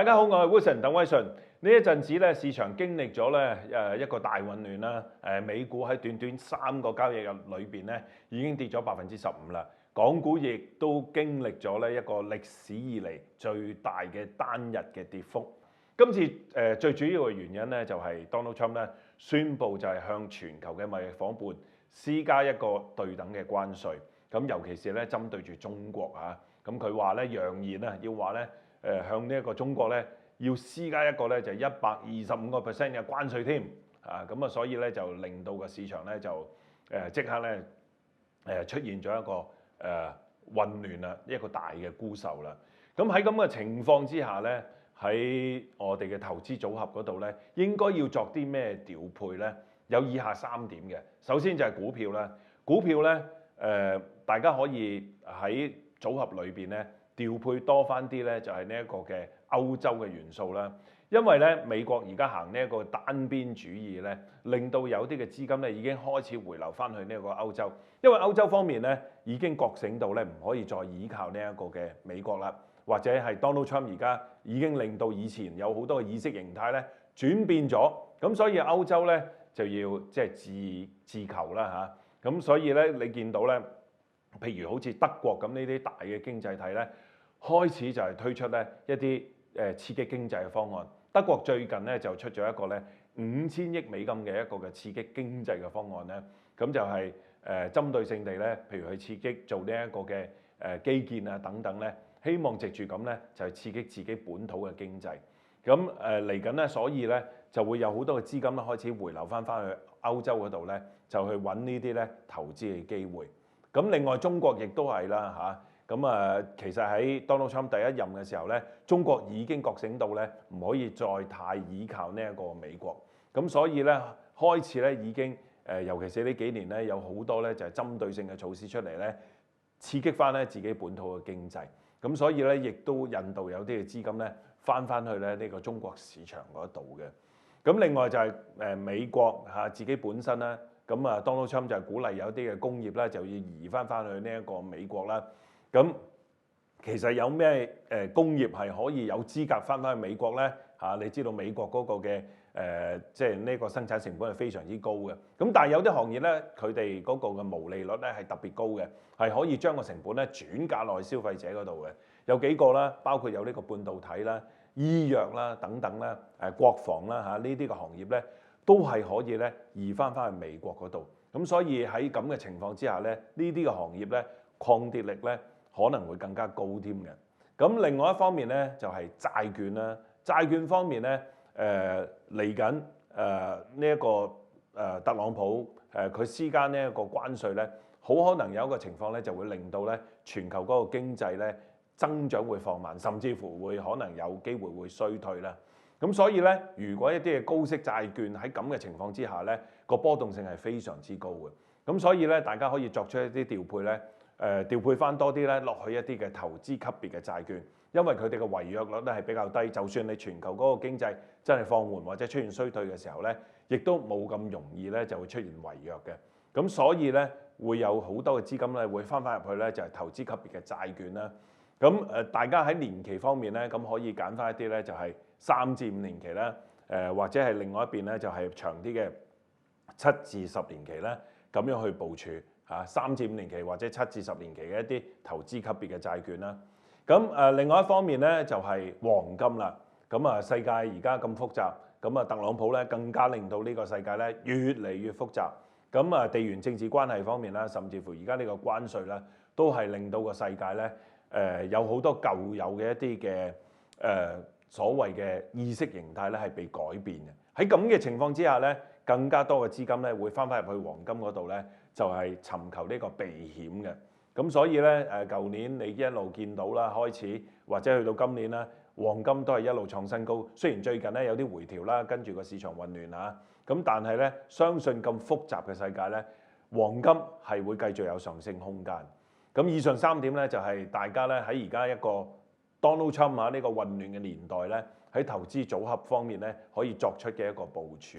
大家好，我係 Wilson 鄧威順。呢一陣子咧，市場經歷咗一個大混亂啦。美股喺短短3個交易日裏邊咧，已經跌咗15%啦。港股亦都經歷咗一個歷史以嚟最大嘅單日嘅跌幅。今次最主要嘅原因咧，就係 Donald Trump 咧宣布就係向全球嘅貿易夥伴施加一個對等嘅關稅。咁尤其是咧針對住中國嚇，咁佢話咧揚言啊，要話咧向呢一個中國咧要施加一個咧就125%嘅關稅添咁啊，所以咧就令到個市場咧就即刻咧出現咗一個混亂啦，一個大嘅沽售啦。咁喺咁嘅情況之下咧，喺我哋嘅投資組合嗰度咧，應該要作啲咩調配咧？有以下3點嘅。首先就係股票啦，股票咧大家可以喺組合裏邊咧調配多翻啲咧，就係呢一個嘅歐洲嘅元素啦。因為咧美國而家行呢一個單邊主義咧，令到有啲嘅資金咧已經開始回流翻去呢個歐洲。因為歐洲方面咧已經覺醒到咧唔可以再依靠呢一個嘅美國啦，或者係 Donald Trump 而家已經令到以前有好多嘅意識形態咧轉變咗，咁所以歐洲咧就要即係自求啦嚇。咁所以咧你見到咧，譬如好似德國咁呢啲大嘅經濟體咧，開始就係推出咧一啲刺激經濟嘅方案。德國最近咧就出咗一個咧5000億美金嘅一個嘅刺激經濟嘅方案咧，咁就係針對性地咧，譬如去刺激做呢一個嘅基建啊等等咧，希望藉住咁咧就係刺激自己本土嘅經濟。咁嚟緊咧，所以咧就會有好多嘅資金咧開始回流翻去歐洲嗰度咧，就去揾呢啲咧投資嘅機會。咁另外中國亦都係啦嚇，咁其實喺 Donald Trump 第一任嘅時候咧，中國已經覺醒到咧唔可以再太依靠呢一個美國，咁所以咧開始咧已經尤其是呢幾年咧有好多咧就係針對性嘅措施出嚟咧，刺激翻咧自己本土嘅經濟，咁所以咧亦都引導有啲嘅資金咧翻去咧呢個中國市場嗰度嘅。咁另外就係美國自己本身啦。咁Donald Trump 就係鼓勵有啲嘅工業咧，就要移翻去呢一個美國啦。咁其實有咩工業係可以有資格翻去美國咧？你知道美國嗰個嘅即係呢個生產成本係非常之高嘅。咁但係有啲行業咧，佢哋嗰個嘅毛利率咧係特別高嘅，係可以將個成本咧轉嫁落去消費者嗰度嘅。有幾個啦，包括有呢個半導體啦、醫藥啦等等啦、國防啦呢啲嘅行業咧，都係可以咧移翻去美國嗰度，咁所以喺咁嘅情況之下咧，呢啲嘅行業咧抗跌力咧可能會更加高添嘅。咁另外一方面咧就係債券啦，債券方面咧嚟緊呢一個特朗普佢施加呢一個關稅咧，好可能有一個情況咧就會令到咧全球嗰個經濟咧增長會放慢，甚至乎會可能有機會會衰退啦。咁所以咧，如果一啲嘅高息債券喺咁嘅情況之下咧，個波動性係非常之高嘅。咁所以咧，大家可以作出一啲調配咧，調配翻多啲咧落去一啲嘅投資級別嘅債券，因為佢哋嘅違約率咧係比較低。就算你全球嗰個經濟真係放緩或者出現衰退嘅時候咧，亦都冇咁容易咧就會出現違約嘅。咁所以咧會有好多嘅資金咧會翻入去咧就係投資級別嘅債券啦。咁大家喺年期方面咧，咁可以揀翻一啲咧就係3至5年期啦，或者係另外一邊咧就係長啲嘅7至10年期啦，咁樣去部署3至5年期或者7至10年期嘅一啲投資級別嘅債券啦。咁另外一方面咧就係黃金啦。咁世界而家咁複雜，咁特朗普咧更加令到呢個世界咧越嚟越複雜。咁地緣政治關係方面啦，甚至乎而家呢個關稅啦，都係令到個世界咧有好多舊有嘅一啲嘅所謂嘅意識形態咧係被改變嘅。喺咁嘅情況之下咧，更加多嘅資金咧會翻入去黃金嗰度咧，就係尋求呢個避險嘅。咁所以咧舊年你一路見到啦，開始或者去到今年啦，黃金都係一路創新高。雖然最近咧有啲回調啦，跟住個市場混亂咁但係咧相信咁複雜嘅世界咧，黃金係會繼續有上升空間。咁以上3點咧就係大家咧喺而家一個 Donald Trump 呢個混亂嘅年代咧，喺投資組合方面咧可以作出嘅一個部署。